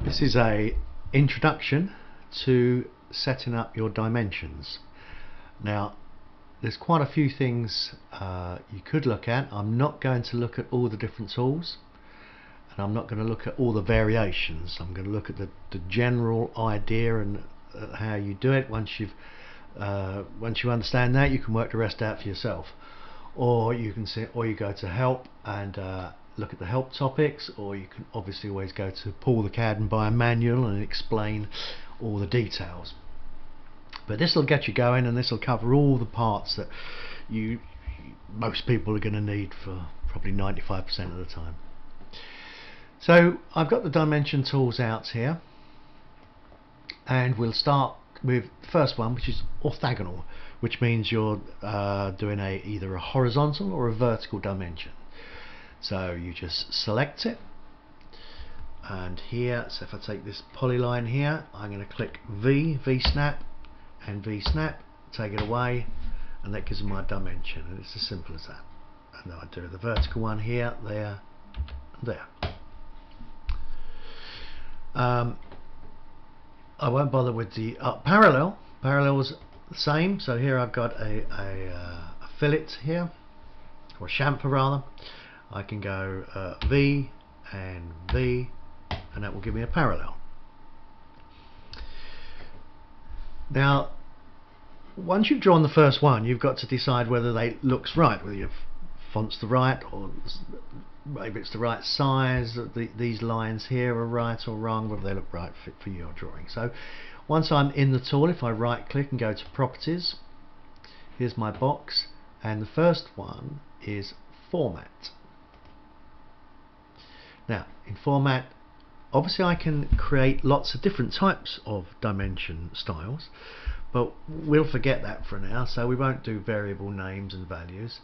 This is a introduction to setting up your dimensions. Now there's quite a few things you could look at. I'm not going to look at all the different tools, and I'm not going to look at all the variations. I'm going to look at the general idea and how you do it. Once you understand that, you can work the rest out for yourself, or you can go to help and look at the help topics, or you can obviously always go to Paul the CAD and buy a manual and explain all the details. But this will get you going, and this will cover all the parts that most people are going to need for probably 95% of the time. So I've got the dimension tools out here, and we'll start with the first one, which is orthogonal, which means you're doing either a horizontal or a vertical dimension. So you just select it, and here, so if I take this polyline here, I'm going to click V snap and V snap, take it away, and that gives me my dimension, and it's as simple as that. And then I do the vertical one here, there, and there. I won't bother with the parallel. Parallel is the same. So here I've got a fillet here, or a chamfer rather. I can go V and V, and that will give me a parallel. Now, once you've drawn the first one, you've got to decide whether they looks right, whether your font's the right, or maybe it's the right size. These lines here are right or wrong, whether they look right for your drawing. So once I'm in the tool, if I right click and go to properties, here's my box, and the first one is format. Now in format, obviously I can create lots of different types of dimension styles, but we'll forget that for now, so we won't do variable names and values.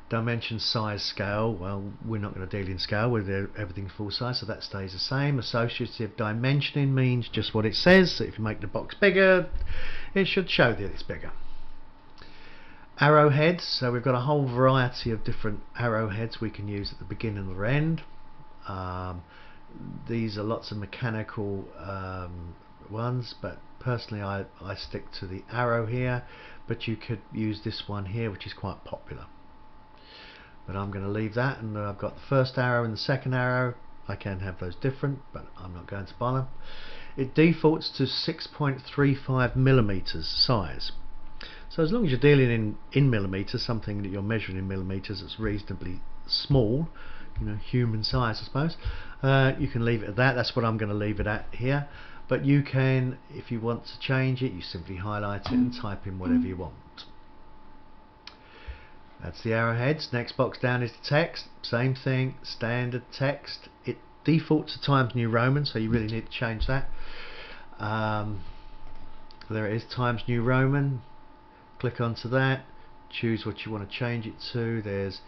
Dimension, size, scale, well, we're not going to deal in scale, we'll do everything full size, so that stays the same. Associative dimensioning means just what it says, so if you make the box bigger, it should show that it's bigger. Arrowheads, so we've got a whole variety of different arrowheads we can use at the beginning or end. These are lots of mechanical ones, but personally I stick to the arrow here, but you could use this one here, which is quite popular. But I'm going to leave that, and I've got the first arrow and the second arrow. I can have those different, but I'm not going to bother. It defaults to 6.35 millimeters size. So as long as you're dealing in millimeters, something that you're measuring in millimeters that's reasonably small, you know, human size I suppose, you can leave it at that. That's what I'm going to leave it at here. But you can, if you want to change it, you simply highlight it and type in whatever you want. That's the arrowheads. Next box down is the text. Same thing, standard text. It defaults to Times New Roman, so you really need to change that. There it is, Times New Roman. Click onto that, choose what you want to change it to. There's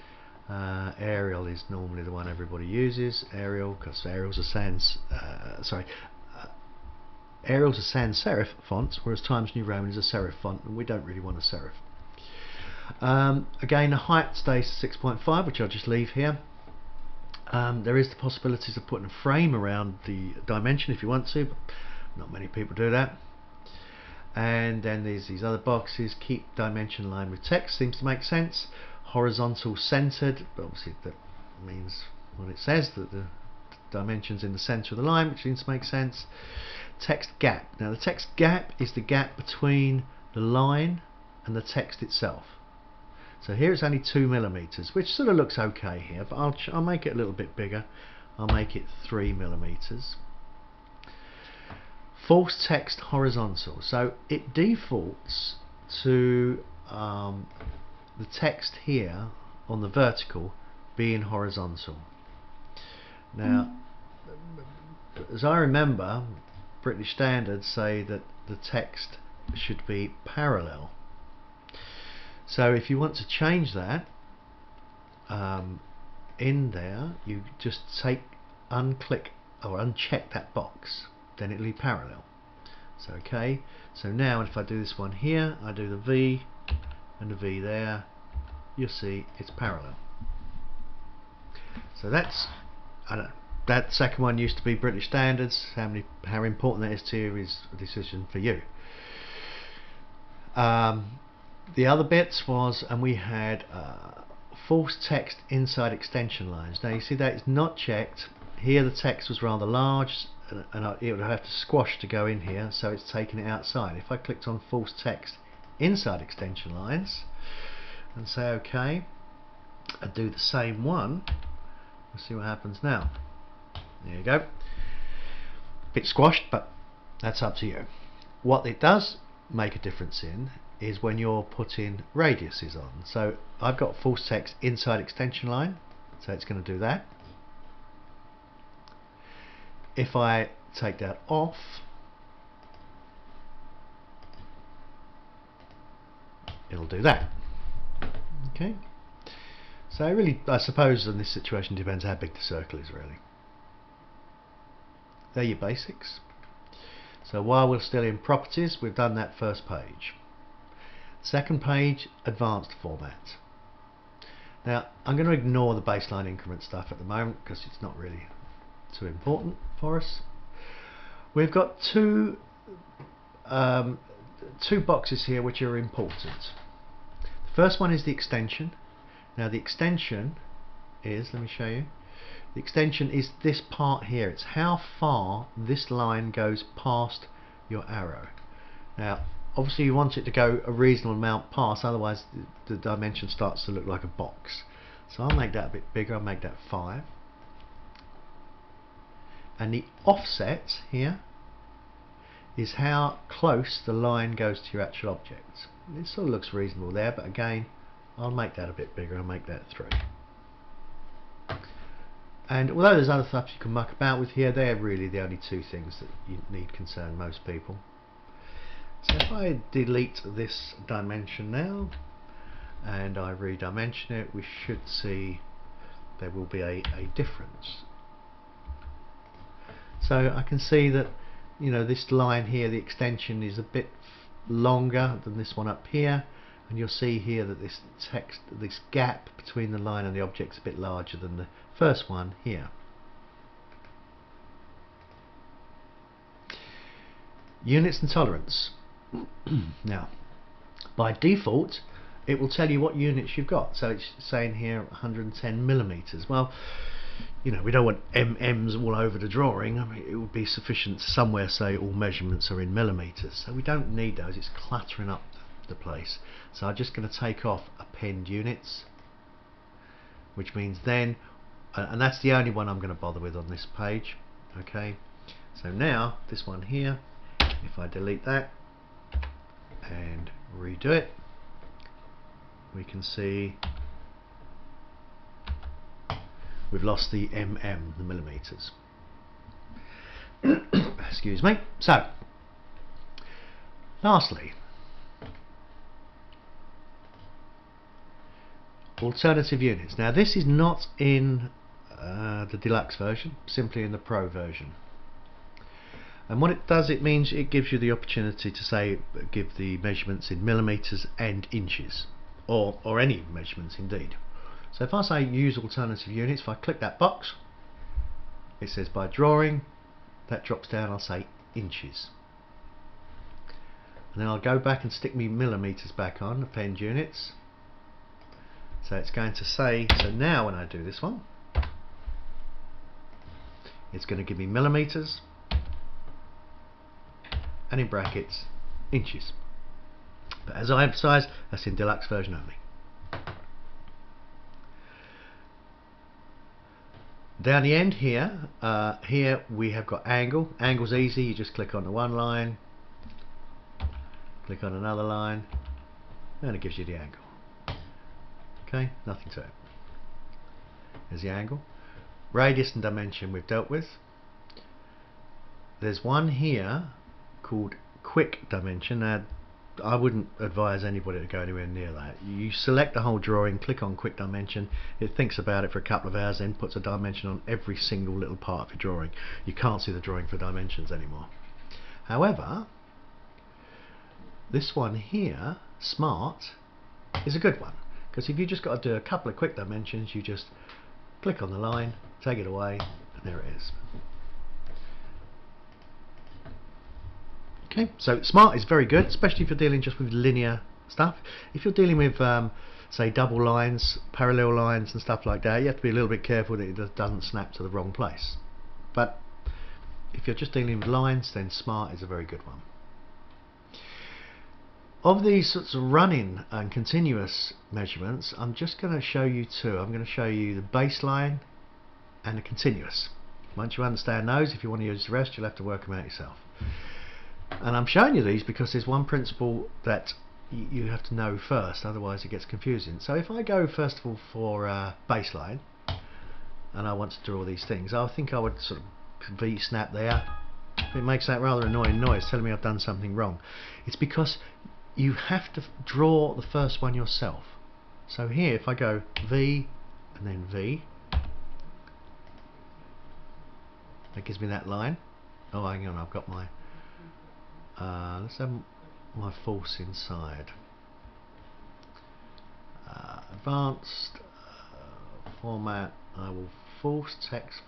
Arial is normally the one everybody uses. Arial, because Arial's a sans Arial's a sans serif font, whereas Times New Roman is a serif font, and we don't really want a serif. Again, the height stays 6.5, which I'll just leave here. There is the possibilities of putting a frame around the dimension if you want to, but not many people do that. And then there's these other boxes. Keep dimension line with text, seems to make sense. Horizontal centered, but obviously that means what it says, that the dimension's in the center of the line, which seems to make sense. Text gap. Now the text gap is the gap between the line and the text itself. So here it's only 2 millimeters, which sort of looks okay here, but I'll make it a little bit bigger. I'll make it 3 millimeters. False text horizontal. So it defaults to the text here on the vertical being horizontal. Now, as I remember, British standards say that the text should be parallel. So if you want to change that in there, you just unclick or uncheck that box, then it'll be parallel. So okay, so now if I do this one here, I do the V and the V there, you'll see it's parallel. So that's, I don't know, that second one used to be British standards. How important that is to you is a decision for you. The other bits was, and we had false text inside extension lines. Now you see that is not checked. Here the text was rather large, and it would have to squash to go in here, so it's taken it outside. If I clicked on false text inside extension lines and say OK, and do the same one, we'll see what happens now. There you go. Bit squashed, but that's up to you. What it does make a difference in is when you're putting radiuses on. So I've got false text inside extension line, so it's going to do that. If I take that off, it'll do that. Okay. So really, I suppose in this situation depends how big the circle is really. They're your basics. So while we're still in properties, we've done that first page. Second page, advanced format. Now I'm going to ignore the baseline increment stuff at the moment because it's not really too important for us. We've got two boxes here which are important. The first one is the extension. Now the extension is, let me show you, the extension is this part here. It's how far this line goes past your arrow. Now obviously you want it to go a reasonable amount past, otherwise the dimension starts to look like a box. So I'll make that a bit bigger. I'll make that 5. And the offset here is how close the line goes to your actual object. It sort of looks reasonable there, but again I'll make that a bit bigger. I'll make that 3. And although there's other stuff you can muck about with here, they're really the only two things that you need concern most people. So if I delete this dimension now and I redimension it, we should see there will be a difference. So I can see that, you know, this line here, the extension is a bit longer than this one up here, and you'll see here that this text, this gap between the line and the object is a bit larger than the first one here. Units and tolerance. Now by default it will tell you what units you've got, so it's saying here 110 millimeters. Well, you know, we don't want mm's all over the drawing. I mean, it would be sufficient to somewhere say all measurements are in millimeters, so we don't need those. It's cluttering up the place. So I'm just going to take off append units, which means then, and that's the only one I'm going to bother with on this page. Okay, so now this one here, if I delete that and redo it, we can see we've lost the the millimeters. Excuse me. So lastly, alternative units. Now this is not in the deluxe version, simply in the pro version. And what it does, it means it gives you the opportunity to say, give the measurements in millimeters and inches, or any measurements indeed. So if I say use alternative units, if I click that box, it says by drawing, that drops down, I'll say inches. And then I'll go back and stick me millimeters back on, append units. So it's going to say, so now when I do this one, it's going to give me millimeters, and in brackets inches. But as I emphasise, that's in deluxe version only. Down the end here, here we have got angle. Angle's easy, you just click on the one line, click on another line, and it gives you the angle. Okay, nothing to it. There's the angle. Radius and dimension we've dealt with. There's one here called quick dimension. Now I wouldn't advise anybody to go anywhere near that. You select the whole drawing, click on quick dimension, it thinks about it for a couple of hours, then puts a dimension on every single little part of your drawing. You can't see the drawing for dimensions anymore. However, this one here, smart, is a good one, because if you just got to do a couple of quick dimensions, you just click on the line, take it away, There it is. Okay, so Smart is very good, especially if you're dealing just with linear stuff. If you're dealing with say double lines, parallel lines and stuff like that, you have to be a little bit careful that it doesn't snap to the wrong place. But if you're just dealing with lines, then Smart is a very good one. Of these sorts of running and continuous measurements, I'm just going to show you two. I'm going to show you the baseline and the continuous. Once you understand those, if you want to use the rest, you'll have to work them out yourself. And I'm showing you these because there's one principle that you have to know first, otherwise it gets confusing. So if I go first of all for baseline, and I want to draw these things, I think I would sort of V-snap there. It makes that rather annoying noise telling me I've done something wrong. It's because you have to draw the first one yourself. So here, if I go V and then V, that gives me that line. Oh, hang on, I've got my let's have my force inside. Advanced format. I will force text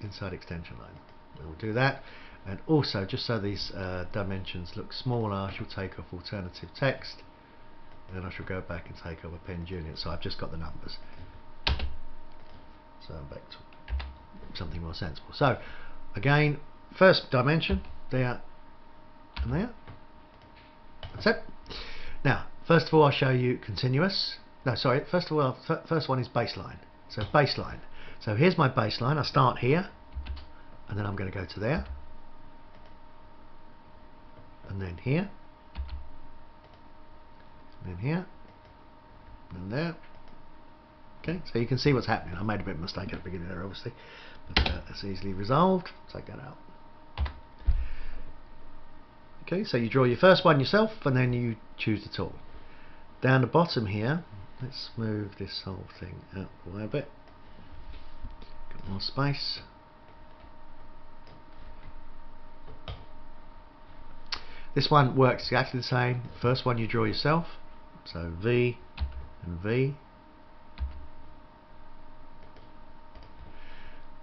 inside extension line. We'll do that. And also, just so these dimensions look smaller, I shall take off alternative text, and then I shall go back and take off append unit. So I've just got the numbers. So I'm back to something more sensible. So again, first dimension there and there. That's it. Now, first of all, I'll show you continuous. No, sorry. First of all, first one is baseline. So baseline. So here's my baseline. I start here, and then I'm going to go to there, and then here, and then here, and there. Okay, so you can see what's happening. I made a bit of a mistake at the beginning there, obviously, but it's easily resolved. Take that out. Okay, so you draw your first one yourself, and then you choose the tool. Down the bottom here, let's move this whole thing out the way a bit. Got more space. This one works exactly the same. First one you draw yourself, so V and V,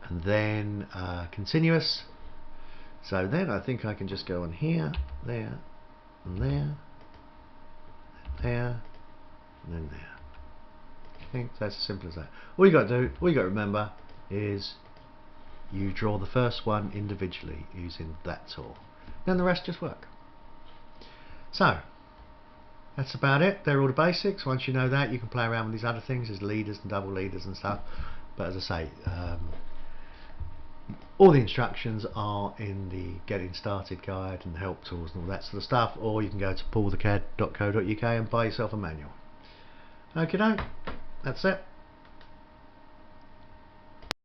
and then continuous. So then I think I can just go on here, there, and there, there, and then there. I think that's as simple as that. All you got to do, all you got to remember is you draw the first one individually using that tool. Then the rest just work. So that's about it. They're all the basics. Once you know that, you can play around with these other things. There's leaders and double leaders and stuff. But as I say, all the instructions are in the Getting Started guide and the help tools and all that sort of stuff, or you can go to paulthecad.co.uk and buy yourself a manual. Okay, that's it.